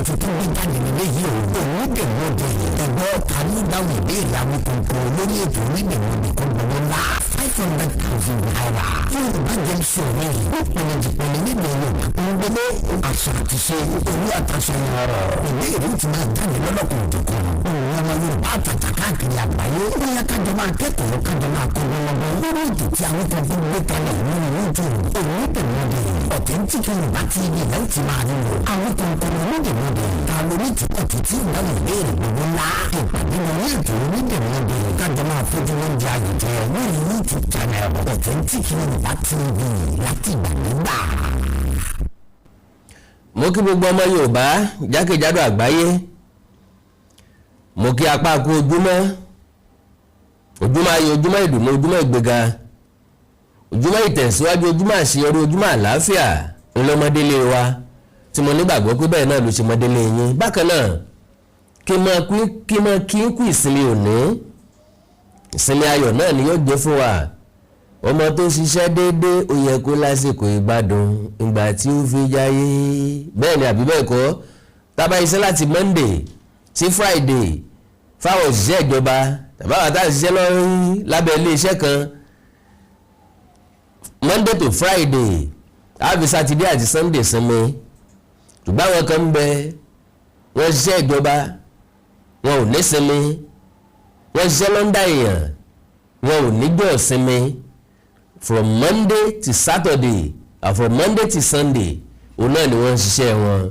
tuntun tó ń jáde nílé yìí o. Òun dè wọ́n dè ẹ̀gbọ́n tàbí ìdáhùn ìbéèrè àwọn kankan lórí ètò onídìmọ̀dì kan gbogbo ńlá 500,000 naira. Yorùbá jẹ́ sọ̀rọ̀ yìí ó pinnu jìpinnu nínú Yorùbá tó ń gbélé àṣà àti ṣe orí àtàṣàyàn ọ̀rọ̀. Ìbéèrè ti máa jáde lọ́lọ́kùn òjòkan. Òun ọmọ Yorùbá àtàtà káàkiri àgbáyé ó yẹ kájọ máa kẹ́kọ̀ọ́ kájọ máa kọ́ lọ́wọ́ lórí ètò tí àwọn kan fún gbé kalẹ̀ lórí YouTube. Onídìmọ̀dì Authentic Yorùbá TV náà ti máa nílò àwọn kankan onídìmọ̀dì ta lórí tìkọ̀ títí ìdáhùn ìbéèrè gbogbo ńlá. Ìpàdé lórí ètò onídìmọ̀dì kájọ máa fojú lóúnjẹ àyèjẹ lórí YouTube channel Authentic Yorùbá TV láti ìgbàlódà. Mo kí gbogbo ọmọ Yorùbá jákèjádò àgbáyé, mo kí apá kú ojúmọ́ ayọ̀, ojúmọ́ ìdùnnú, ojúmọ́ ìgbéga, ojúmọ́ ìtẹ̀síwájú, ojúmọ́ àṣeyọrí, ojúmọ́ àlàáfíà ńlọmọdélé wa tí mo nígbàgbọ́ pé bẹ́ẹ̀ náà ló ṣe mọ́délé yín. Bákan náà kí n kú ìsinmi òní, ìsinmi ayọ̀ náà ni yóò jẹ́ fún wa. Ọmọ tó ṣiṣẹ́ déédéé ó yẹ kó lásìkò ìgbádùn ìgbà tí ó fi jáyé. Bẹ́ẹ̀ ni àbí bẹ́ẹ̀ kọ́? Tá bá iṣẹ́ láti Monday sí Friday fáwọn òṣìṣẹ́ ìjọba tàbí àwọn tá à ń ṣiṣẹ́ lọ́rí lábẹ́ ilé iṣẹ́ kan, Monday to Friday àbí Saturday àti Sunday sinmi. Ṣùgbọ́n àwọn kan ń bẹ wọ́n ṣiṣẹ́ ìjọba wọn ò ní sinmi, wọ́n ṣiṣẹ́ lọ́ndà èèyàn wọn ò ní jọ́ sinmi. From Monday to Saturday or from Monday to Sunday òun náà ni wọ́n ń ṣiṣẹ́ wọn.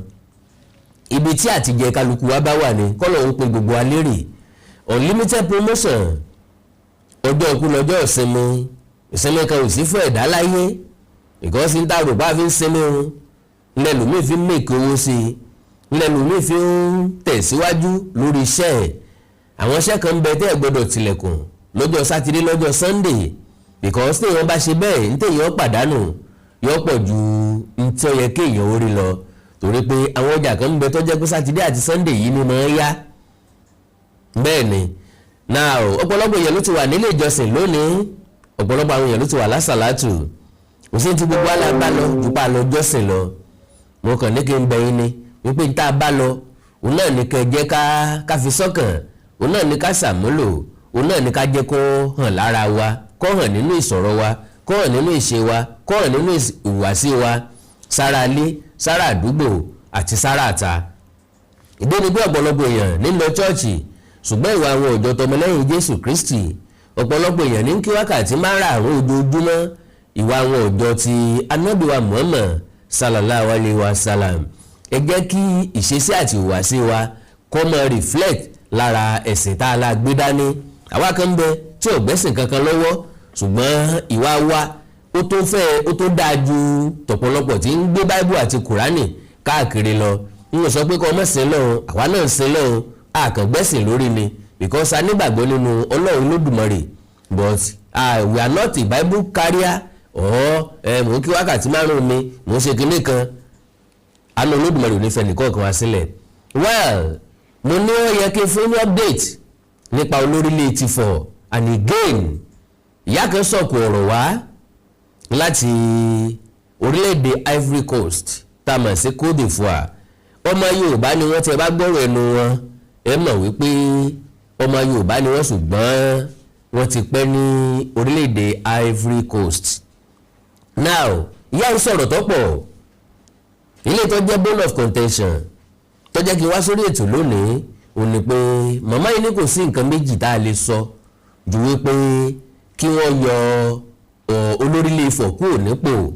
Ibi tí àtijẹ́ kálukú wa bá wà ní kọ́lọ̀ ń pe gbogbo alérè. Unlimited promotion, ọjọ́ ikú lọ́jọ́ ìsinmi, ìsinmi kan ò sí fún ẹ̀dá láyé because ń ta rògbà fi ń sinmi o, ńlẹ̀ lómi fi ń mèkì owó sí i, ńlẹ̀ lómi fi ń tẹ̀síwájú lórí iṣẹ́ ẹ̀. Àwọn iṣẹ́ kan ń bẹ tẹ́ ẹ̀ gbọ́dọ̀ tilẹ̀kùn lọ́jọ́ sátidé lọ́jọ́ Sunday because téèyàn bá ṣe bẹ́ẹ̀ ní téèyàn pàdánù yóò pọ̀ ju ní tí ó yẹ kéèyàn ó rí lọ, torí pé àwọn ọjà kan ń bẹ tó jẹ́ pé sátidé àti Sunday yìí ni máa ń yá. Bẹ́ẹ̀ ni now ọ̀pọ̀lọpọ̀ èèyàn ló ti wà nílé ìjọsìn lónìí, ọ̀pọ̀lọpọ̀ àwọn èèyàn ló ti wà lásàlátù, kò sí ti gbogbo alábá lọ ju pa lọ jọ́sìn lọ. Mo kàn ní kí n bẹ yín ni wípé tá a bá lọ òun náà ní kẹ́ jẹ́ ká fi sọ́kàn, òun náà ní ká ṣàmúlò, òun náà ní ká jẹ́ kó hàn lára wa, kó hàn nínú ìsọ̀rọ̀ wa, kó hàn nínú ìṣe wa, kó hàn nínú ìhùwàsí wa, sára ilé, sára àdúgbò àti sára àta. Ìdí ni pé ọ̀pọ̀lọpọ̀ èèyàn nílò chọ́ọ̀chì ṣùgbọ́n ìwà àwọn òjò tọmọlẹ́yìn Jésù Kristi, ọ̀pọ̀lọpọ̀ èèyàn ní kí wákàtí márààrún ojoojúmọ́, ìwà àwọn òjò ti Ànábì wa Muhammad sallallahu alayhi wa sallam. Ẹ jẹ́ kí ìṣesí àti ìhùwàsí wa kó máa reflect lára ẹ̀sìn tá a la gbé dání. Àwa kan bẹ tí ò gbẹ́sìn kankan lọ́wọ́ ṣùgbọ́n ìwà wa ó tó dáa ju tọ̀pọ̀lọpọ̀ tí ń gbé Báíbù àti Kùránì káàkiri lọ. N ò sọ pé kọ́ ọmọ sin lọ́hùn, àwa náà ń sin lọ́hùn, àkàngbẹ́sìn lórí ni because a nígbàgbọ́ nínú Ọlọ́run Olódùmarè but we are not a Bible carrier or mò ń kí wákàtí márùn-ún mi mò ń ṣe kinní kan. Àánú Olódùmarè ò ní fẹ́ nìkan kan wá sílẹ̀. Well, mo ní ó yẹ kí n fún ní update nípa Olórílé ti fọ̀ and again ìyá kan sọ̀kò ọ̀rọ̀ wá láti orílẹ̀-èdè Ivory Coast tá a mọ̀ sí Côte d'Ivoire. Ọmọ Yorùbá ni wọ́n tẹ́ bá gbọ́rọ̀ ẹnu wọn ẹ mọ̀ wípé ọmọ Yorùbá ni wọ́n ṣùgbọ́n wọ́n ti pẹ́ ní orílẹ̀-èdè Ivory Coast. Now ìyá ń sọ̀rọ̀ tó pọ̀, ilé tó jẹ́ bone of contention tó jẹ́ kí wá sórí ètò lónìí ò ní pé màmá yìí ní kò sí nǹkan méjì tá a lè sọ ju wípé kí wọ́n yọ Olórílé Ifọ̀ kúrò nípò.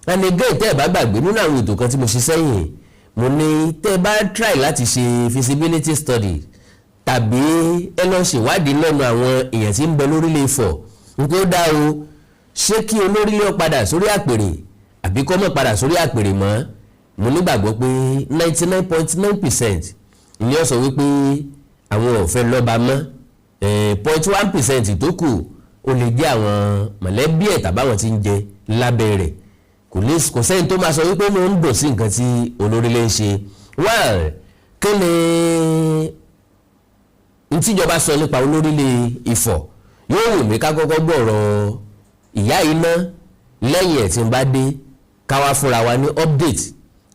And again tẹ́ ẹ̀ bá gbàgbé nínú àwọn ètò kan tí mo ṣe sẹ́yìn mo ní tẹ́ ẹ bá try láti ṣe feasibility study tàbí ẹ lọ ṣèwádìí lẹ́nu àwọn èèyàn tí ń bẹ lórílẹ̀ Ifọ̀ nǹkan ó dá o, ṣé kí Olórílé ó padà sórí àpèrè àbí kó má padà sórí àpèrè mọ́. Mo nígbàgbọ́ pé 99.9% ni ó sọ wípé àwọn ò fẹ́ lọ́ba mọ́, 0.1% tó kù ó lè jẹ́ àwọn mọ̀lẹ́bí ẹ̀ tàbáwọn tí ń jẹ lábẹ́ rẹ̀. Kò sẹ́yìn tó máa sọ wípé mo ń dùn sí nǹkan tí Olórílé ń ṣe. Well, kí ni tíjọba sọ nípa Olórílé Ifọ̀? Yóò wù mí ká kọ́kọ́ gbọ́rọ̀ ìyá iná lẹ́yìn ẹ̀ tí ń bá dé ká wá fúnra wa ní update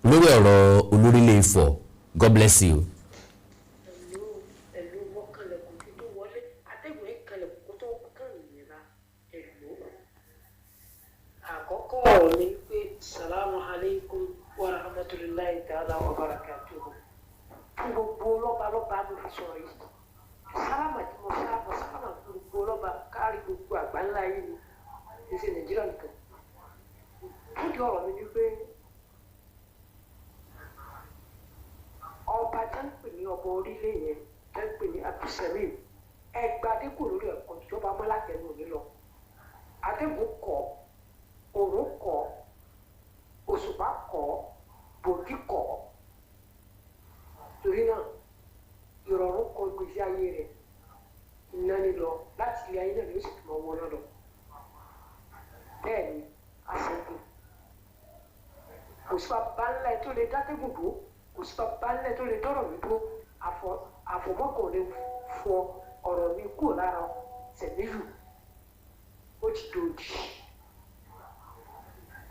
lórí ọ̀rọ̀ Olórílé Ifọ̀ God bless you. Àkọ́kọ́ ọ̀rọ̀ ni pé salamu alaikum wa rahmatulahi ta'ala wa barakatuhu. Fún gbogbo lọ́balọ́ba ló fi sọ̀rọ̀ yìí. Sálámà tí mo sálámà fún gbogbo lọ́ba kárí gbogbo àgbáńlá yìí ni èsì Nàìjíríà nìkan. Fúdì ọ̀rọ̀ mi ni pé ọba tẹ́ ń pè ní ọba orílẹ̀ yẹn tẹ́ ń pè ní Abdulsalim ẹgbàá dínkù lórí ẹ̀kọ́ ìjọba mọ́lákẹ́nu mi lọ. Adébò kọ́ òrùn kọ́ òṣùpá kọ́ bòdì kọ́ torí náà ìrọ̀rùn kọ́ gbèsè ayé rẹ̀ ìnáni lọ láti ilé ayé náà ló sì tún ọwọ́ náà lọ bẹ́ẹ̀ ni àṣẹ́gun kò sí bàbá ńlá ẹ̀ tó lè dátẹ́gùn dúró kò sí bàbá ńlá ẹ̀ tó lè dọ́rọ̀ mi dúró àfọ̀mọ́kàn lè fọ ọ̀rọ̀ mi kúrò lára Sẹ̀míyù ó ti dòdì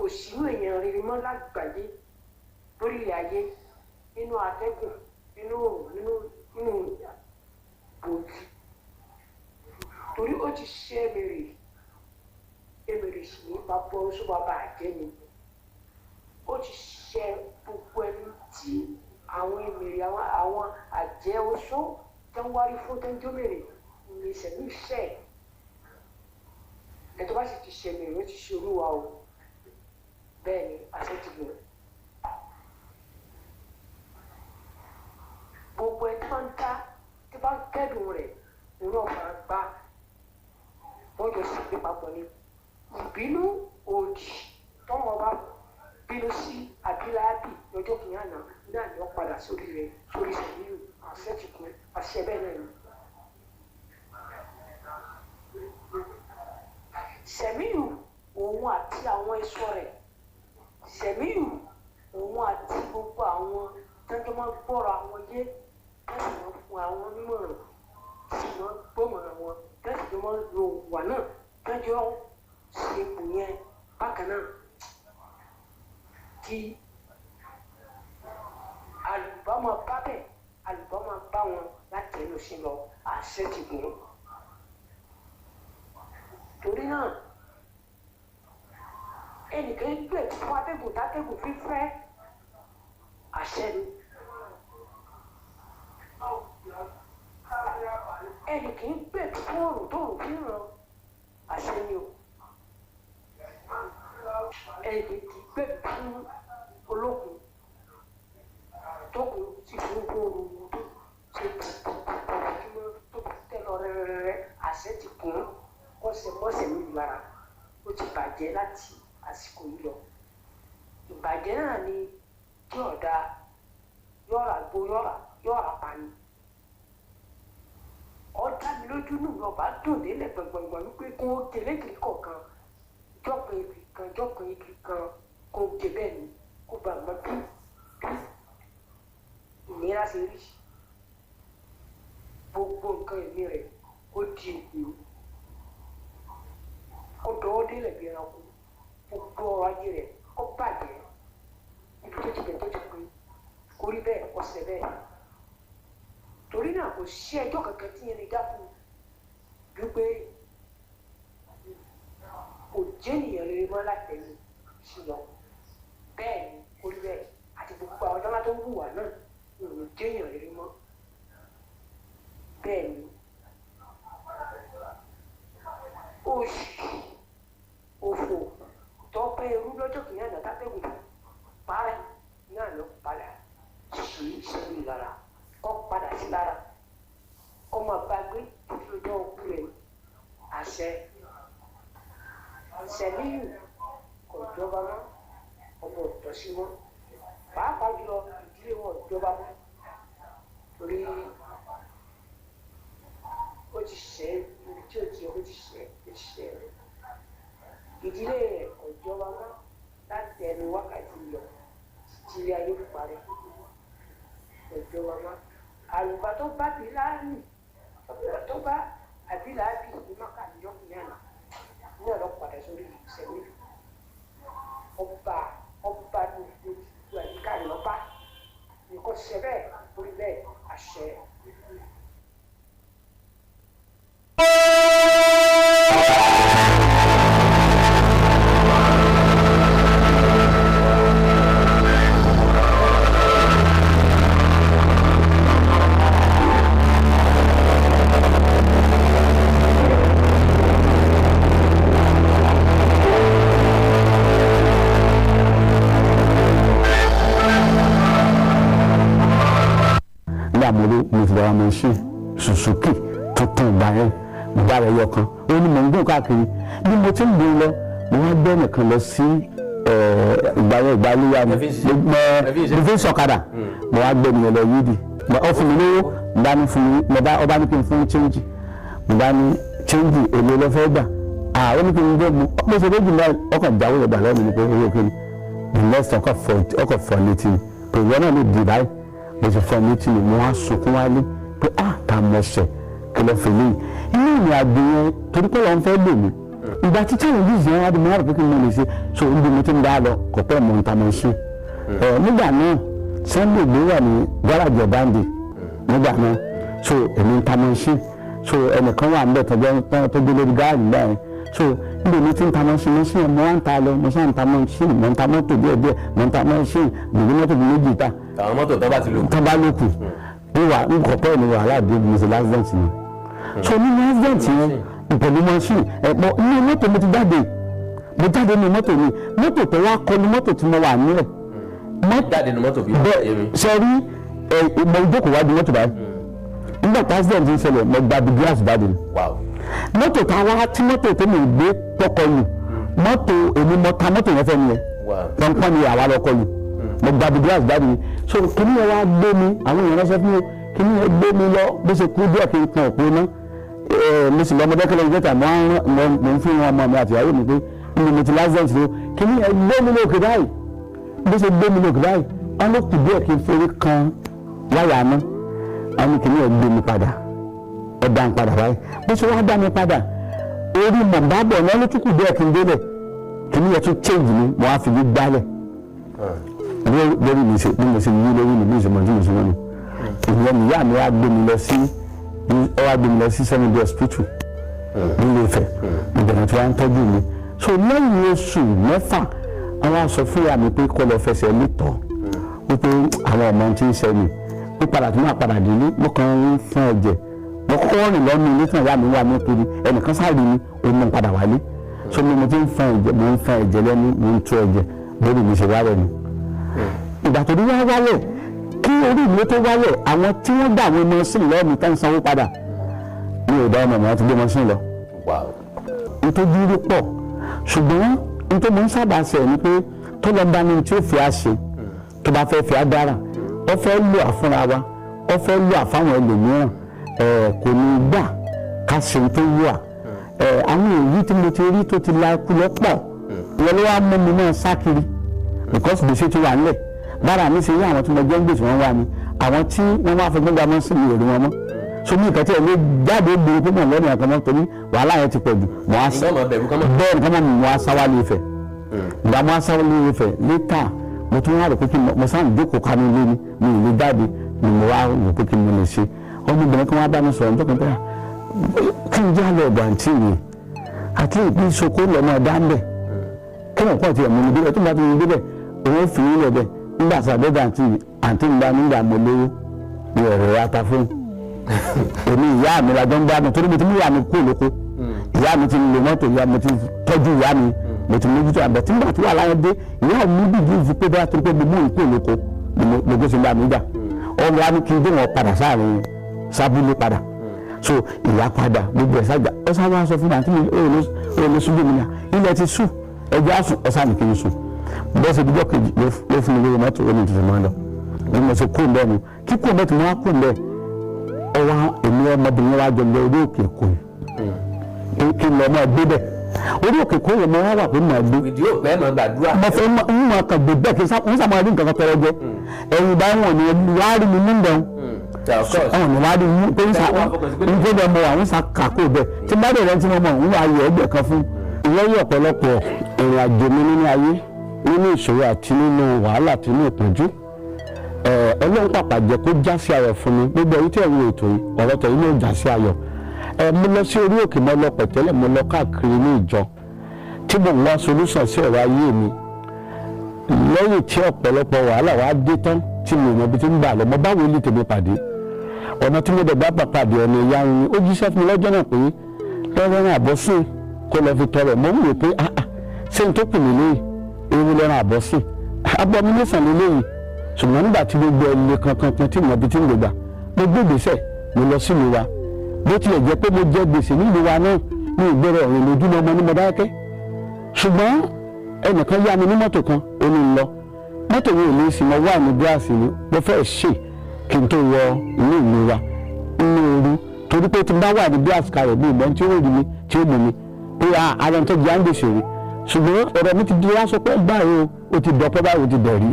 òṣìlú èèyàn rere mọ́ lágbàáyé lórí ilẹ̀ ayé nínú atẹ́gùn nínú òòrùn nínú bòójì torí ó ti ṣe èmèrè sì ní bàbá oṣù bàbá àjẹ́ ni ó ti ṣe gbogbo ẹni tí àwọn èmèrè àwọn àjẹ́ oṣù tó ń wárí fún tó ń jómèrè ní ìṣẹ̀lú iṣẹ́ ẹ̀ tó bá sì ti ṣe èmèrè ó ti ṣe olúwa o. Bẹ́ẹ̀ ni àṣẹ ti lò. Gbogbo ẹ̀ tí wọ́n ń dá tí bá ń kẹ́dùn rẹ̀ nínú ọ̀fà gbá wọ́n jọ sí ìgbé papọ̀ ni. Ìbínú òdì tọ́mọ bá bínú sí àbíláàbì lọ́jọ́ kìíní àná náà ni wọ́n padà sórí rẹ̀ sórí Sẹ̀míyù àṣẹ ti kún àṣẹ bẹ́ẹ̀ náà ni. Sẹ̀míyù òun àti àwọn ẹ̀ṣọ́ rẹ̀. Sẹ̀míyù òun àti gbogbo àwọn tẹ́jọ́ máa gbọ́ra àwọn yé tẹ́sí máa fún àwọn onímọ̀ràn tẹ́sí máa gbọ́mọ̀ràn wọn tẹ́sí máa lo wà náà tẹ́jọ́ ṣe ipò yẹn bákan náà kí àlùbámọ̀ bá bẹ̀ àlùbámọ̀ bá wọn láti ẹnu sí lọ àṣẹ ti gùn. Torí náà ẹnìkan gbé fún atẹ́gùn tátẹ́gùn fífẹ́ àṣẹ ni ẹnìkan gbé fún òrùn tó rùn fíran àṣẹ ni o ẹnìkan gbé fún ológun tó kù sí fún òrùn tó ṣe pọ̀pọ̀pọ̀pọ̀ tó tẹ̀ lọ rẹ́rẹ́rẹ́ àṣẹ ti kún mọ́sẹ̀ mi lára ó ti bàjẹ́ láti àsìkò yìí lọ ìbàjẹ́ náà ni tí ọ̀dà yọ̀ọ̀rà gbó yọ̀ọ̀rà pani ọ̀dà mi lójú nù lọ́ba dùn délẹ̀ gbọ̀ngbọ̀ngbọ̀n wípé kó tẹ̀lẹ́kìrì kọ̀ọ̀kan jọ́pin igi kan kó jẹ bẹ́ẹ̀ ni kó bá mọ bí ìnira ṣe rí gbogbo nǹkan ẹ̀mí rẹ̀ ó di ègbò ó dọwọ́ délẹ̀ bí ẹranko gbogbo ọrọ̀ ajé rẹ̀ ó bàjẹ́ ibi tó ti bẹ̀ tó ti pé kò rí bẹ́ẹ̀ ọ̀sẹ̀ bẹ́ẹ̀ torí náà kò sí ẹjọ́ kankan tí yẹn lè dá fún wípé kò jẹ́ ènìyàn rere mọ́ látẹ̀lé sí lọ bẹ́ẹ̀ ni kò rí bẹ́ẹ̀ àti gbogbo àwọn ọ̀dọ́lá tó ń hùwà náà kò jẹ́ ènìyàn rere mọ́ bẹ́ẹ̀ ni oṣù òfò tọ́pẹ́ irú lọ́jọ́ kìíní àná tátẹ́gùn parẹ́ náà ló padà sí ìṣẹ́lú lára kọ́ padà sí lára kọ́ máa bá gbé títí ọjọ́ òkú rẹ̀ àṣẹ Sẹ̀míyù kò jọba mọ́ ọmọ ọ̀tọ̀ sí wọn pàápàá jùlọ ìdílé wọn jọba mọ́ torí ó ti ṣẹ́ ibi tí ó ti yẹ kó ti ṣẹ́ rẹ̀ ìdílé rẹ̀ kò jọba mọ́ láti ẹnu wákàtí lọ títí ilé ayé parí kò jọba mọ́ àlùbá tó bá bí láàánú tó bá àbí làábì ní mọ́kànlélọ́ kìíní àná ní ọ̀rọ̀ padà sórí Sẹ̀míyù ọba ní gbogbo àyíká rẹ̀ ọba nǹkan ṣẹ bẹ́ẹ̀ nígbà mo ti lọ́ra machine Suzuki tuntun ìgbà yẹn mo bá rẹ̀ yọ kan ó ní mò ń gùn káàkiri bí mo ti ń gbé lọ mo wá gbé nìkan lọ sí ìgbàlúwà mo fi ń sọ̀kadà mo wá gbé nìyẹn lọ yídì ó fún mi lówó mo bá ní fún mi ọba ní kí n fún change mo bá ní change èlò lọ fẹ́ gbà ó ní kí n gbé mo ṣe méjì náà ọkàn jáwé ìgbà lọ́wọ́ mi ni pé owó kí ni ìlọ́sàn ọkọ̀ fọ́ létí mi pé ìwọ náà lè dì báyìí mo ti fọ́ létí mi mo wá sunkún wálé pé ta mọ̀ ṣẹ̀ kí lọ́ fi léyìí inú ìrìn àgbè yẹn torí pé wọ́n fẹ́ lè mí ìgbà tí challenges yẹn wá di mo wá rò pé kí n lè ṣe so ibi mo ti ń dá lọ kò pẹ́ mọ̀ nta mọ̀ ṣe nígbà náà Sunday gbé wà ní gáràjì ọ̀báǹdì nígbà náà so èmi ń ta mọ̀ ṣe so ẹnìkan wà níbẹ̀ tó gbé lórí gáàrí nígbà yẹn so níbi mi ti ń ta mọ̀ ṣe yẹn mo wá ń ta lọ mo ṣáà ń ta mọ̀ ṣe mo ń ta mọ́tò díẹ̀díẹ̀ mo ń ta mọ̀ ṣe gbèdé mọ́tò bí méjì ta. àwọn mọ́tò tó bá lókù wíwà nkọ̀pẹ́ ní wàhálà dé mi ṣe lásìdẹ̀ntì yẹn so nínú lásìdẹ̀ntì yẹn ìpẹ̀lú machine ẹ̀pọ̀ inú mọ́tò mo jáde nínú mọ́tò mi mọ́tò tó wá kọlu mọ́tò tí mo wà nílẹ̀ jáde nínú mọ́tò bí bẹ́ẹ̀ ṣe rí mo jókòó wájú mọ́tò báyìí nígbà tí accident ń ṣẹlẹ̀ mo gba glass jáde ni mọ́tò tá a wá tí mọ́tò tó mi gbé tọkọlù mọ́tò èmi mo ta mọ́tò yẹn fẹ́ mi yẹn pọ́npọ́n ni àwa lọ kọlù mo gba glass jáde ni so kìnì yẹn wá gbé mi àwọn èèyàn ránṣẹ́ fún mi kìnì yẹn gbé mi lọ bó ṣe kú díẹ̀ kí n kan òpó náà mo sì lọ mọdé kẹlẹ ìjẹta mo ń fún wọn ọmọ mi àti ìyàwó mi pé mi mo ti lásìdẹ̀ntì ló kìnì yẹn gbé mi lókè báyìí bó ṣe gbé mi lókè báyìí wọn ló kù díẹ̀ kí n forí kan wáyà náà wọn ní kìnì yẹn gbé mi padà ó dá mi padà báyìí bó ṣe wá dá mi padà orí mọ̀nbábọ̀ náà ló tún kù díẹ̀ kí n délẹ̀ kìnì yẹn tún change mi mo wá fi mi gbálẹ̀ lórí mi ṣe bí mo ṣe yí lórí mi bí mo ṣe mọ̀ tí mo ṣe mọ̀ ni ìyẹn nìyá mi wá gbé mi lọ sí sẹ́mìdì hospital nílé Ifẹ̀ ìbẹ̀rẹ̀ tí wọ́n ń tọ́jú mi so lẹ́yìn oṣù mẹ́fà àwọn aṣọ fún ìyá mi pé kó lọ fẹsẹ̀ lítọ̀ wípé àwọn ọmọ tí ń ṣẹlẹ̀ pé padà tí wọ́n padà délé mo kàn ń fún ẹ̀jẹ̀ mo kọ́kọ́ rìn lọ́nu ilé tí ìyá mi wà ní kiri ẹnìkan sáré mi òun mọ̀ padà wálé so mo ti ń fún ẹ̀jẹ̀ mo ń fún ẹ̀jẹ̀ lẹ́nu mo ń tú ẹ̀jẹ̀ lórí mi ṣe wálẹ̀ ni ìgbà tó dé wá wálẹ̀ kí orí ìlú tó wálẹ̀ àwọn tí wọ́n gbà àwọn ọmọ sí lọ́ọ̀mù tá ń sanwó padà ní ọ̀dà ọmọ mi wọ́n ti gbé ọmọ sí lọ. nítorí rí pọ̀ ṣùgbọ́n nítorí mo ń sábà ṣe ni pé tó lọ bá ní tí ó fi á ṣe tó bá fẹ́ fi á dára ó fẹ́ lò àfúnra wa ó fẹ́ lò àfáwọn ẹlòmíràn kò ní gbà ká ṣe tó wù à àwọn èyí tí mo ti rí tó ti la kú lọ́pọ̀ ìyẹn ló wá mú mi náà sá kiri because gbèsè ti wà nílẹ̀ bára mi ṣe yí àwọn tí mo jẹ́ ń gbèsè wọn wá ni àwọn tí wọ́n wá fọgbọ́n gbàmọ́ sí mi ò rí wọn mọ́ so mi ìkàtí ẹ̀ lé jáde gbèrè pé mọ̀ lọ́nà ẹ̀kan mọ́ torí wàhálà yẹn ti pọ̀ jù bẹ́ẹ̀ nǹkan mọ́ mo wá sáwá lé Ifẹ̀ ìgbà mo wá sáwá lé Ifẹ̀ létà mo tún wá rò pé kí mo sáà ń jókòó ká mi lé ni mi ò lè jáde ni mo wá rò pé kí mo lè ṣe ọmọbìnrin kan wá bá mi sọ̀rọ̀ nítorí pé kí n jẹ́ àlọ́ ọ̀dọ̀ àǹtí mi àti ìpín ìṣoko lọ́mọ ọ̀dá ń bẹ̀ kí wọ́n pọ̀ tiẹ̀ mú mi débẹ̀ tó bá ti mú mi débẹ̀ òun fi í lẹ̀ bẹ̀ nígbà tí àbẹ́dà àǹtí mi bá nígbà mo lówó ní ọ̀rọ̀ ata fún èmi ìyá mi lajọ ń gbádùn torí mo ti mú ìyá mi kú lóko ìyá mi ti lo mọ́tò ìyá mi ti tọ́jú ìyá mi mo ti mójútó àbẹ̀ tí nígbà tí wà láyé dé ìyá mi bìbí ìfipé bá torí pé gbogbo ìkú lóko gbogbo ṣe ń bá mi gbà ọ̀rọ̀ wa ni kí n dé wọn padà sáàrin sábúlé padà so ìyá padà gbogbo ẹ̀ sájà ọ sábà sọ fún mi àti mi ò lè sùn gbèmí ilẹ̀ ti sùn ẹjọ́ àsùn ọ̀sán nìkan sùn bẹ́ẹ̀ ṣe dídọ́ kejì ló fún mi lórí mọ́tò ó ní ìtùtù máa lọ bí mo ṣe kú ń bẹ́ẹ̀ mu kí kú ń bẹ́ẹ̀ tí mo wá kú ń bẹ́ẹ̀ ọwọ́ èmi ọmọbìnrin wa jọ lọ orí òkè Èkó yìí kí n lọ máa gbé bẹ́ẹ̀ orí òkè Èkó yìí mo wá wà pé mo máa gbé. ìdí òpẹ́ máa gbàdúrà. mo fẹ́ ń mọ kàn gbé bẹ́ẹ̀ kí n sàmọ́ rí nǹkan kan tọrọ jẹ ẹ̀yìn bá wọn ni wàá rí mi níbẹ̀ àwọn ni wàá rí mi pé ń gbé bẹ́ẹ̀ mo wà ń sa kàkó bẹ́ẹ̀ tí bá dẹ̀ rẹ́ tí mo mọ̀ ń wà yọ ẹgbẹ́ kan fún ìyẹ́yẹ́ ọ̀pọ̀lọpọ̀ ìrìn àjò mi nínú ayé nínú ìṣòro àti nínú wàhálà àti nínú ìpọ́njú Ọlọ́run pàpà jẹ́ kó já sí ayọ̀ fún mi gbogbo ẹ̀yin tí ẹ̀ ń wo ètò yìí ọ̀rọ̀ tẹ̀yìn ló já sí ayọ̀ mo lọ sí orí òkè mo lọ pẹ̀tẹ́lẹ̀ mo lọ káàkiri ní ìjọ tí mo ń wá solúsàn sí ọ̀rọ̀ ayé mi lẹ́yìn tí ọ̀pọ̀lọpọ̀ wàhálà wá dé tán tí mo mọ̀ bí tí ń gbà lọ mo bá wọlé tèmi pàdé ọ̀nà tí mo dẹ̀ bá pàdé ọ̀nà ìyanu ni ó jíṣẹ́ fún mi lọ́jọ́ náà pé lọ́rọ̀ àbọ̀sùn kó lọ fi tọrọ mo ń wò pé ṣé n tó kù mí léyìí ewu lọ́rọ̀ àbọ̀sùn abọ́ mi lẹ́sàn-án lélẹ́yìí ṣùgbọ́n nígbà tí gbogbo ẹ̀lẹ́ kankan tí mo bí tí ń gbègbà mo gbé ìgbésẹ̀ mo lọ sílùú wa bó tilẹ̀ jẹ́ pé mo jẹ gbèsè nílùú wa náà ní ìgboro ọ̀rìn lójúmọ́ ọmọ ní Mọdákẹ́kẹ́ ṣùgbọ́n ẹnìkan yá mi ní mọ́tò kan ó ní lọ mọ́tò mi ò ní sí mo wà ní gíláàsì ni mo fẹ́ ṣe kí n tó wọ inú ìlú wa inú ooru torí pé tí n bá wà ní gíláàsì karẹ̀ bí ìbọn tí ó rí mi tí ó mú mi pé ara tó jẹ́ àǹdèsè rí ṣùgbọ́n ọ̀rọ̀ mi ti di aṣọ pé báyìí o ti dọ̀pẹ́ báyìí o ti dẹ̀rí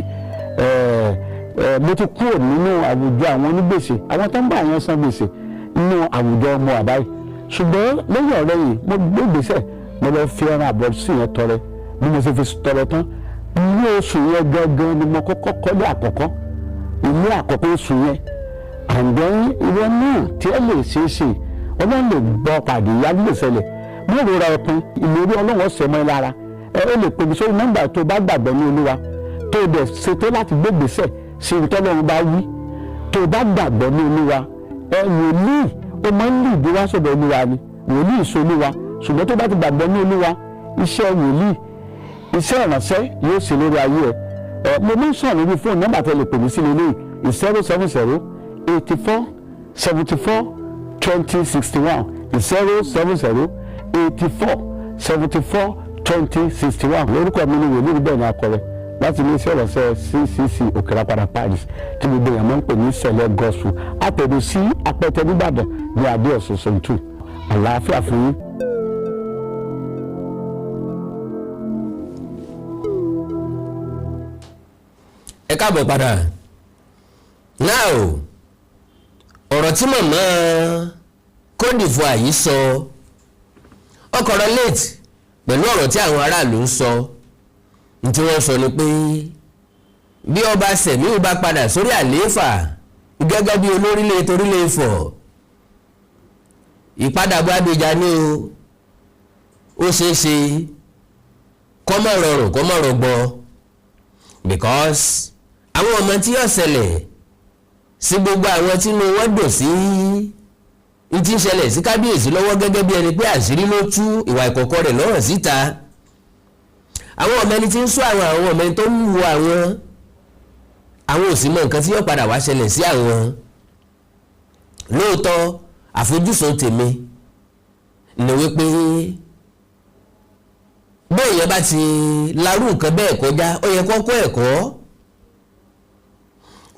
mo ti kúrò nínú àwùjọ àwọn onígbèsè àwọn tó ń bá àwọn san gbèsè nínú àwùjọ ọmọ àbáyé ṣùgbọ́n lẹ́yìn ọ̀rẹ́ yìí mo gbé ìgbésẹ̀ mo lọ fi ẹran àbọ̀ sí yẹn tọrẹ bí mo ṣe fi tọrẹ tán ilé oṣù yẹn gangan ni mo kọ́kọ́ kọ́lé àkọ́kọ́ ilé àkọ́kọ́ oṣù yẹn àǹdẹ́ ìwọ náà tí ẹ lè ṣe é ṣe ọlọ́run lè gbọ́ pàdé ìyá lè ṣẹlẹ̀ mo rọra ọpin ìlérí ọlọ́run ọ̀sẹ̀ mọ́ ẹ lára ó lè pè mí sórí nọ́mbà tó bá gbàgbọ́ ní olúwa tó o dẹ̀ ṣètò láti gbé ìgbésẹ̀ sí ìtọ́lọ́run bá wí tó o bá gbàgbọ́ ní olúwa wòlíì ó máa ń lè dé wá sọ̀dọ̀ olúwa ni wòlíì ìṣolúwa ṣùgbọ́n tó bá ti gbàgbọ́ ní olúwa iṣẹ́ wòlíì iṣẹ́ ìránṣẹ́ yóò ṣe lórí ayé ẹ mo ní sọ̀rọ̀ lórí fóònù nọ́mbà tẹ́ lè pè mí sí lélẹ́yìn 070 84 74 2061 070 84 74 2061 lórúkọ mi ni wòlíì bẹ́ẹ̀ ni akọrẹ láti ilé iṣẹ́ ìránṣẹ́ CCC Òkèràpadà Paris tí gbogbo èèyàn máa ń pè ní sẹ̀lẹ̀ gospel àtẹ̀dù sí apẹtẹ nìbàdàn ní adé ọ̀sùn sọ̀tún àlàáfíà fún yín. ẹ káàbọ̀ padà now ọ̀rọ̀ tí màmá Côte d'Ivoire yìí sọ ọkọ̀ rẹ̀ late pẹ̀lú ọ̀rọ̀ tí àwọn aráàlú ń sọ tí wọ́n sọ ni pé bí ọba Sẹ̀míù bá padà sórí àlééfà gẹ́gẹ́ bí olórílé torílé Ifọ̀ ìpadàbọ̀ Abidjan ni ó ṣeé ṣe kọ́mọ̀ rọrùn kọ́mọ̀ rọgbọ because àwọn ọmọ tí yóò ṣẹlẹ̀ sí gbogbo àwọn tí inú wọn dùn sí n tí ń ṣẹlẹ̀ sí kábíyèsí lọ́wọ́ gẹ́gẹ́ bí ẹni pé àṣírí ló tú ìwà ìkọ̀kọ̀ rẹ̀ lọ́rọ̀ síta àwọn ọmọ ẹni tí ń sọ àwọn ọmọ ẹni tó ń wo àwọn òsì mọ nǹkan tí yóò padà wá ṣẹlẹ̀ sí àwọn lóòótọ́ àfojúsùn tèmi ni wípé bẹ́ẹ̀ yẹn bá ti larú nǹkan bẹ́ẹ̀ kọjá ó yẹ kó kọ́ ẹ̀kọ́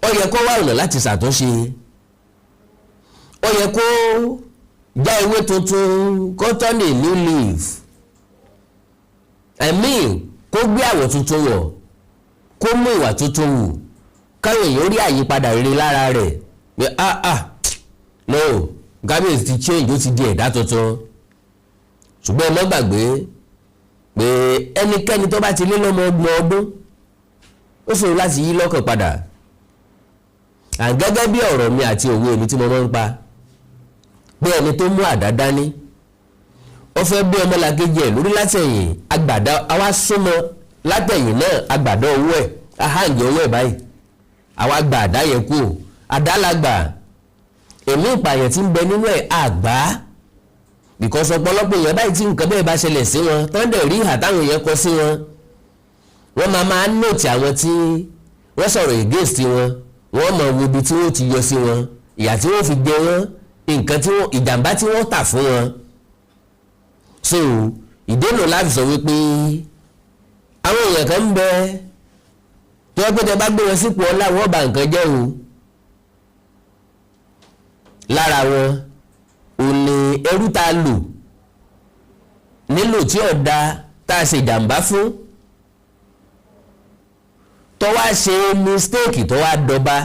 ó yẹ kó wá ọ̀nà láti ṣàtúnṣe ó yẹ kó já ewé tuntun kó turn a new leaf kó gbé àwọ̀ tuntun wọ̀ kó mú ìwà tuntun wù káwọn èèyàn rí àyípadà rere lára rẹ̀ pé no kábíyèsí ti change ó ti di ẹ̀dá tuntun ṣùgbọ́n ẹ má gbàgbé pé ẹnikẹ́ni tó bá ti lé lọ́mọ ọgbọ̀n ọdún ó ṣòro láti yí lọ́kàn padà gẹ́gẹ́ bí ọ̀rọ̀ mi àti òwe mi tí mo máa ń pa pé ẹni tó mú àdá dání ó fẹ́ bí ọmọlàkejì ẹ̀ lórí látẹ̀yìn agbàdá àwa súnmọ́ látẹ̀yìn náà agbàdá owó ẹ̀ ahàǹjẹ owó ẹ̀ báyìí àwa gba àdá yẹn kú àdá la gbà èmi ìpààyàn tí ń bẹ nínú ẹ̀ àgbá because ọ̀pọ̀lọpọ̀ èèyàn báyìí tí nǹkan bẹ́ẹ̀ bá ṣẹlẹ̀ sí wọn tán dẹ̀ rí ìhà táwọn èèyàn kọ sí wọn wọ́n máa nóòtì àwọn tí wọ́n sọ̀rọ̀ against wọn wọ́n mọ̀ wo ibi tí wọ́n ti yọ sí wọn ìyà tí wọ́n fi jẹ wọ́n nǹkan tí wọ́n ìjàmbá tí wọ́n tà fún wọn so ìdènà láti sọ wípé àwọn èèyàn kan ń bẹ tí wọ́n pété bá gbé wọn sípò ọlá wọn bà nǹkan jẹ́ o lára wọn ò ní ẹrú tá a lò nílò tí ọ̀dà tá a ṣe ìjàmbá fún tó wá ṣe mistake tó wá dọba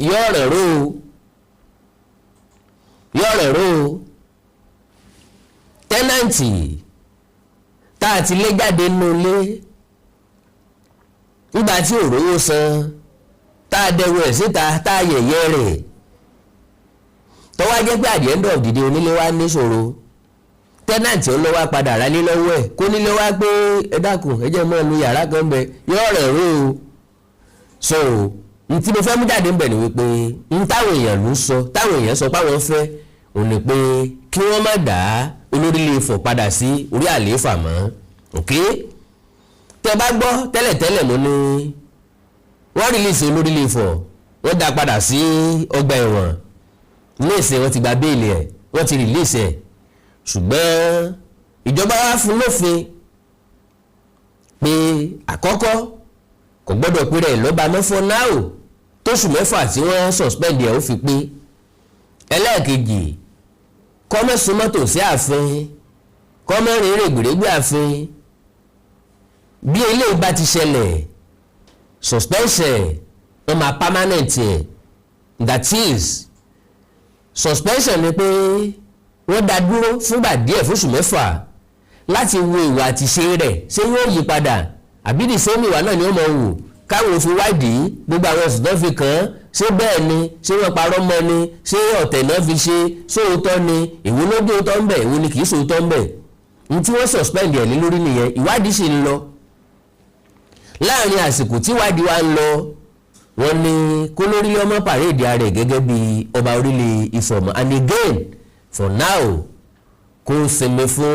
yóò rẹ̀ ró o tẹ́nàntì tá a ti lé jáde nínú ilé nígbà tí ò rówó san tá a dẹrù ẹ̀ síta tá a yẹ̀yẹ́ rẹ̀ tó wá jẹ́ pé at the end of the day onílé wa níṣòro tẹ́nàntì ó lọ́wọ́ padà rálé lọ́wọ́ ẹ̀ kó nílé wá pé ẹ dákun ẹ jẹ́ mọ́ ẹnu yàrá kan bẹ yóò rẹ̀ ró o so n tí mo fẹ́ mú jáde ń bẹ̀ ni wípé n táwọn èèyàn ló sọ táwọn èèyàn sọ páwọn fẹ́ òun ni pé kí wọ́n má dá Olórílé Ifọ̀ padà sí orí àlééfà mọ́ ok tẹ́ bá gbọ́ tẹ́lẹ̀tẹ́lẹ̀ mo ní wọ́n rìlíìsì Olórílé Ifọ̀ wọ́n dá padà sí ọgbà ẹ̀wọ̀n léèsè wọ́n ti gba béèlì ẹ̀ wọ́n ti rìlíìsì ẹ̀ ṣùgbọ́n ìjọba wá fún lófin pé àkọ́kọ́ kò gbọ́dọ̀ pé rẹ̀ lọ́ba mẹ́fọ́ náà tóṣù mẹ́fà tí wọ́n suspend ẹ̀ ó fi pé ẹlẹ́ẹ̀kejì kọ́mẹ́sùn mọ́tò sí ààfin kọ́mẹ́rin règbèrègbè ààfin bí eléyìí bá ti ṣẹlẹ̀ suspension wọ́n máa permanent ẹ̀ that is suspension ni pé wọ́n dá dúró fúngbà díẹ̀ fóṣù mẹ́fà láti wo ìwà àti ṣe rẹ̀ ṣé yóò yí padà àbí the same ìwà náà ni ó mọ̀ wò káwọn òfin wádìí gbogbo àwọn ẹ̀sùn tó fi kàn án ṣé bẹ́ẹ̀ ni ṣé wọ́n parọ́ mọ́ ni ṣé ọ̀tẹ̀ náà fi ṣe sóòótọ́ ni èwo ló dé òótọ́ ń bẹ̀ èwo ni kì í sóòótọ́ ń bẹ̀ ní tí wọ́n suspend ẹ̀ lé lórí nìyẹn ìwádìí sì ń lọ láàrin àsìkò tí ìwádìí wa ń lọ wọ́n ní kólórílé ọmọ pàréèdì ààrẹ gẹ́gẹ́ bí ọba orílẹ̀ ìfọ̀mọ́ and again for now kó sinmi fún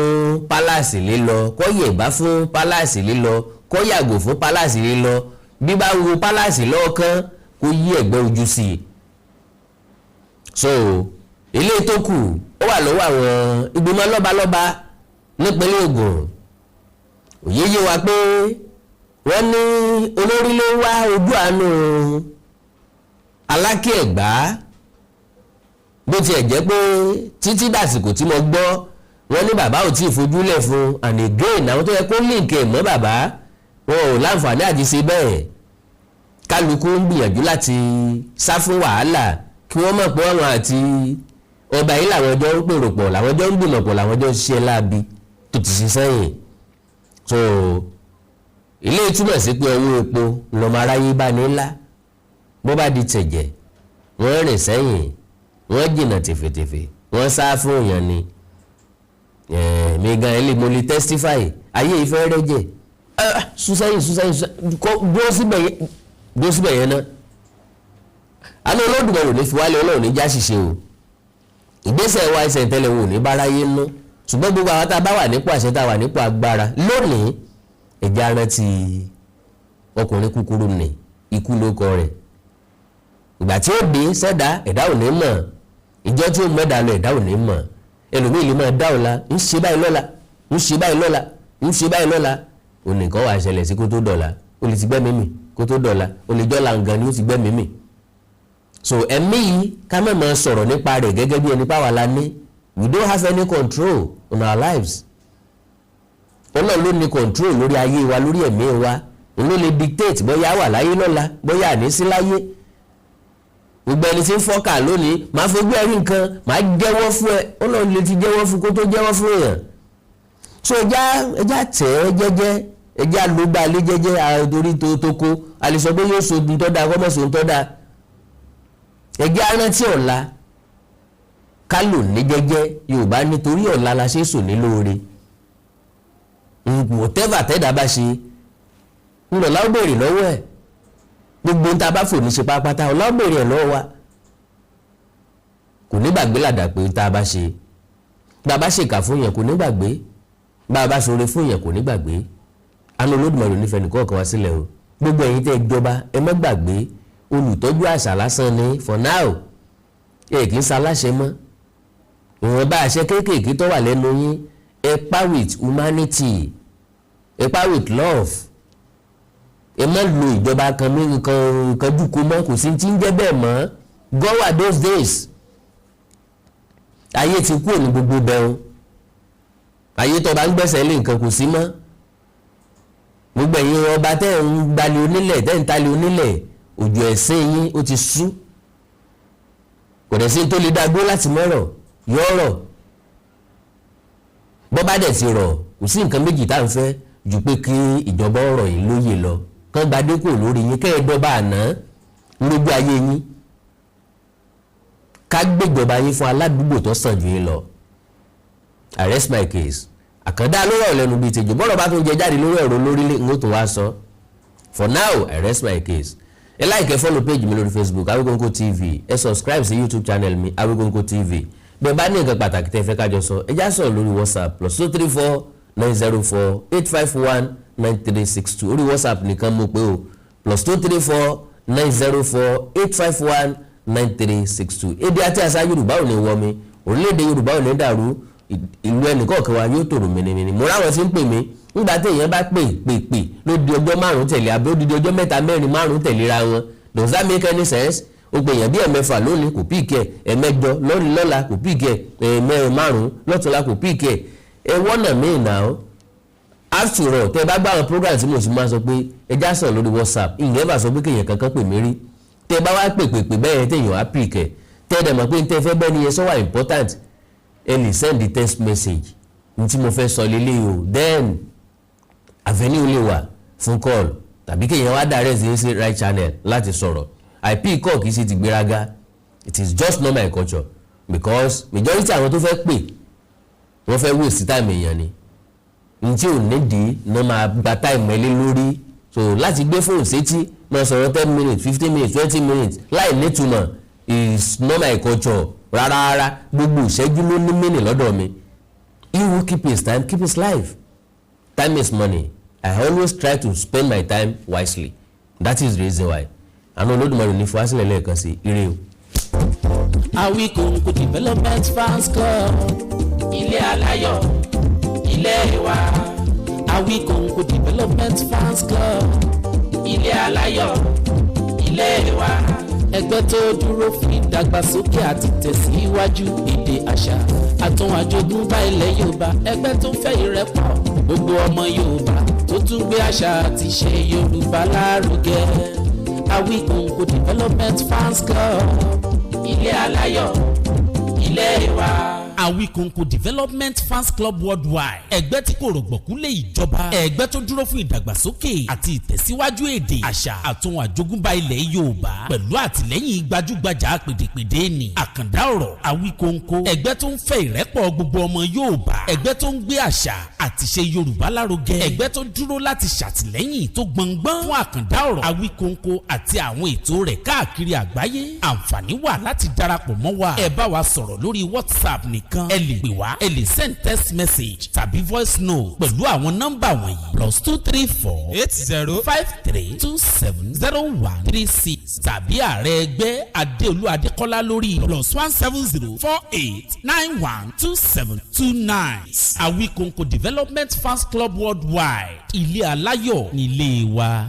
pálásì lílọ kó yẹ̀bá fún pálásì lílọ kó yàgò fún pálásì lílọ bí bá wo pálásì lọ́ọ̀kan kó yí ẹ̀gbẹ́ ojú sí i so ilé tó kù ó wà lọ́wọ́ àwọn ìgbìmọ̀ lọ́balọ́ba nípínlẹ̀ Ògùn òye yé wa pé wọ́n ní Olórílé wá ojú àánú Aláké Ẹ̀gbá bó tiẹ̀ jẹ́ pé títí dàsìkò tí mo gbọ́ wọ́n ní bàbá ò tí ì fojúlẹ̀ fún and again àwọn tó yẹ kó link ẹ̀ mọ́ bàbá wọn ò láǹfààní àti ṣe bẹ́ẹ̀ kálukú ń gbìyànjú láti sá fún wàhálà kí wọ́n mọ̀ pé àwọn àti ọba yìí làwọn jọ ń pèrò pọ̀ làwọn jọ ń gbìmọ̀ pọ̀ làwọn jọ ń ṣiṣẹ́ láabi tó ti ṣe sẹ́yìn so ilé túmọ̀ sí pé owó epo lọ́mọ aráyé bá ní ńlá bó bá di tẹ̀jẹ̀ wọ́n rìn sẹ́yìn wọ́n jìnnà tèfètèfè wọ́n sá fún èèyàn ni mi gan ẹ lè mo lè testify ayé ìfẹ́ rẹ jẹ sùsẹ́yìn dúró síbẹ̀ yẹn náà àná Olódùmarè ò ní fi wálé Ọlọ́run ní já ṣìṣe o ìgbésẹ̀ wa ẹsẹ̀ tẹ́lẹ̀ wò ní báráyé nú ṣùgbọ́n gbogbo àwọn tá a bá wà nípò àṣẹ tá a wà nípò agbára lónìí ẹ̀jẹ̀ arántí ọkùnrin kúkúrú ní ikú ló kọ rẹ̀ ìgbà tí ó dé sẹ́dá ẹ̀dá ò ní mọ̀ ìjọ tí ó mẹ́dà lọ ẹ̀dá ò ní mọ̀ ẹlòmíì lè máa dá ọ̀la ń ṣe báyìí lọ́la ń ṣe báyìí lọ́la ń ṣe báyìí lọ́la onìkan wà ṣẹlẹ̀ sí kó tó dọ̀la ó lè ti gbẹ́mìí mì kó tó dọ̀la ó lè jọ́la nǹkan ni ó ti gbẹ́mìí mì so ẹ̀mí yìí ká má máa sọ̀rọ̀ nípa rẹ̀ gẹ́gẹ́ bí ẹni páwa la ní we don't have any control on our lives Ọlọ́run ló ní control lórí ayé wa lórí ẹ̀mí wa òun ló lè dictate bóyá wà láyé lọ́la bóyá àní sí láyé gbogbo ẹni tí ń fọ́kà lónìí máa fojú ẹ̀rí nǹkan máa jẹ́wọ́ fún ẹ Ọlọ́run lè ti jẹ́wọ́ fún kó tó jẹ́wọ́ fún èèyàn so ẹja tẹ̀ ẹ́ jẹ́jẹ́ ẹja ló gba alẹ́ jẹ́jẹ́ àtòrí tó kó àlìsọ pé yóò sògùn tó dáa kọ́mọ̀ sògùn tó dáa ẹja rántí ọ̀la ká lò ní jẹ́jẹ́ Yorùbá nítorí ọ̀la la ṣe sò ní lóore whatever tẹ́dá bá ṣe ńlọ̀lá ó béèrè lọ́wọ́ ẹ̀ gbogbo nta bá fò ní ṣe pápátá ọ̀lá ó béèrè ẹ̀ lọ́wọ́ wa kò ní gbàgbé làdà pé nta bá ṣe bá a bá ṣèkà fún yẹn kò ní gbàgbé bá a bá ṣoore fún yẹn kò ní gbàgbé àánú Olódùmarè nífẹ̀ẹ́ nìkan kan wá sílẹ̀ o gbogbo ẹ̀yin tẹ́ jọba ẹ má gbàgbé olùtọ́jú àṣà lásán ni for now ẹ kì í ṣaláṣẹ mọ́ ìwọ̀nba àṣẹ kéékèèké tó wà lẹ́nu yín ẹ pa with humanity ẹ pa with love ẹ má lo ìjọba kan ní nǹkan dúkú mọ́ kò sí ti ń jẹ́ bẹ́ẹ̀ mọ́ God were those days ayé ti kú òní gbogbo bẹ́ẹ̀ ayé tó bá ń gbẹ́sẹ̀ lé nǹkan kò sí mọ́ gbogbo ẹ̀yin ọba tẹ́ ń gbalẹ̀ onílẹ̀ tẹ́ ń talẹ̀ onílẹ̀ òjò ẹ̀sìn yín ó ti sú kò dẹ̀ sí tó lè dágbó láti mọ́rọ̀ yọ̀ọ̀rọ̀ bọ́ bá dẹ̀ ti rọ̀ kò sí nǹkan méjì tá à ń fẹ́ ju pé kí ìjọba ọ̀rọ̀ yìí lóye lọ kán gbadé kò lórí yín kẹ́ ẹ dọ́ba àná lójú ayé yín ká gbéjọba yín fún aládùúgbò tó sàn jù yín lọ I rest my case àkàndá lórí ọ̀rọ̀ lẹ́nu bíi tèjò bọ́lọ̀ bá tó ń jẹ jáde lórí ọ̀rọ̀ Olórílé ń tó wá sọ for now I rest my case ẹ like ẹ follow page mi lórí Facebook Awikonko TV ẹ subscribe sí YouTube channel mi Awikonko TV bẹ́ẹ̀ bá ní nǹkan pàtàkì tẹ́ fẹ́ kájọ sọ ẹ já sọ̀rọ̀ lórí WhatsApp +234 904 851 9362 orí WhatsApp nìkan mo pé o +234 904-851-9362. èdè àti àṣà Yorùbá ò ní wọ mi, orílẹ̀-èdè Yorùbá ò ní dàrú, ìlú ẹnìkọ̀ọ̀kan wa yóò tòrò mìnìmìnì. mo ráwọn tí ń pè mí nígbà tí èèyàn bá pè ló di ọjọ́ 5 tẹ̀lé àbí ó di ọjọ́ 3, 4, 5 tẹ̀léra wọn. does that make any sense? ó pè èèyàn bí ẹ̀mẹ́fà lónìí kò píìkì ẹ̀, ẹ̀mẹ́jọ lọ́la kò píìkì ẹ̀, ẹ̀mẹ́rin 5 lọ́tọ̀la kò píìkì ẹ̀. ẹ wọ́nà míì náà. after all tẹ bá gbá àwọn program tí mo sì máa sọ pé ẹ já sàn lórí WhatsApp, ìyẹn bá sọ pé kéèyàn kankan pè mí rí. tẹ bá wá pè bẹ́ẹ̀ téèyàn á píìkì ẹ̀, tẹ́ dẹ̀ mọ̀ pé tẹ́ fẹ́ bẹ́ẹ̀ ni yẹn sọ wà important, ẹ lè send the text message ní tí mo fẹ́ sọ lélẹ́yìí o, then avenue lè wà fún call tàbí kéèyàn wá direct sí right channel láti sọ̀rọ̀. IP call kì í ṣe ti gbéraga, it is just not my culture, because majority àwọn tó fẹ́ pè wọ́n fẹ́ waste time èèyàn ni, n tí ò nídìí ní máa gba time ẹlẹ́ lórí. so láti gbé fóònù sétí máa sọ̀rọ̀ 10 minutes 15 minutes 20 minutes láì nítumọ̀ is not my culture rárá. gbogbo ìṣẹ́jú ló ní mínì lọ́dọ̀ mi. he who keep his time keep his life. Time is money. I always try to spend my time wisely. That is the reason why. àná Olódùmarè ní fún àṣìlẹ̀ lẹ́ẹ̀kan sí ire o. Awikonko Development Fans Club, ilé aláyọ̀, ilé wa. Awikonko Development Fans Club, ilé aláyọ̀, ilé wa. Ẹgbẹ́ tó dúró fún ìdàgbàsókè àti tẹ̀síwájú èdè àṣà àtún àjogúnbá ilẹ̀ Yorùbá. Ẹgbẹ́ tó fẹ́ ìrẹ́pọ̀ gbogbo ọmọ Yorùbá tó tún gbé àṣà àti ìṣe Yorùbá lárugẹ. Awikonko Development Fans Club, ilé aláyọ̀, ilé wa. Awikonko Development Fans Club Worldwide, ẹgbẹ́ tí kò rọ̀gbọ̀kú lé ìjọba, ẹgbẹ́ tó dúró fún ìdàgbàsókè àti ìtẹ̀síwájú èdè àṣà àtún àjogúnbá ilẹ̀ Yorùbá pẹ̀lú àtìlẹ́yìn gbajúgbajà pèdèpèdè ní àkàndá ọ̀rọ̀. Awikonko, ẹgbẹ́ tó ń fẹ́ ìrẹ́pọ̀ gbogbo ọmọ Yorùbá, ẹgbẹ́ tó ń gbé àṣà àti ṣe Yorùbá lárugẹ, ẹgbẹ́ tó dúró láti ṣàtìlẹ́yìn tó gbọngbọ́n fún àkàndá ọ̀rọ̀ Awikonko àti àwọn ètò rẹ̀ káàkiri àgbáyé. àǹfààní wà láti darapọ̀ mọ́ wa. ẹ bá wa sọ̀rọ̀ lórí WhatsApp nìkan, ẹ lè pè wá, ẹ lè send text message tàbí voice note pẹ̀lú àwọn nọ́mbà wọ̀nyí: +234 8053270136 tàbí ààrẹ ẹgbẹ́ Adéolú Adékọ́lá lórí +17048912729. Awikonko Development Fans Club Worldwide, ilé aláyọ̀ nílé wa.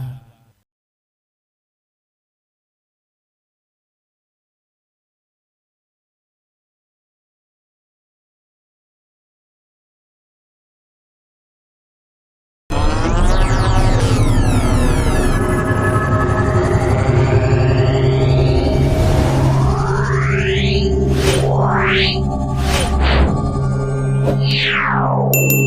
Wow.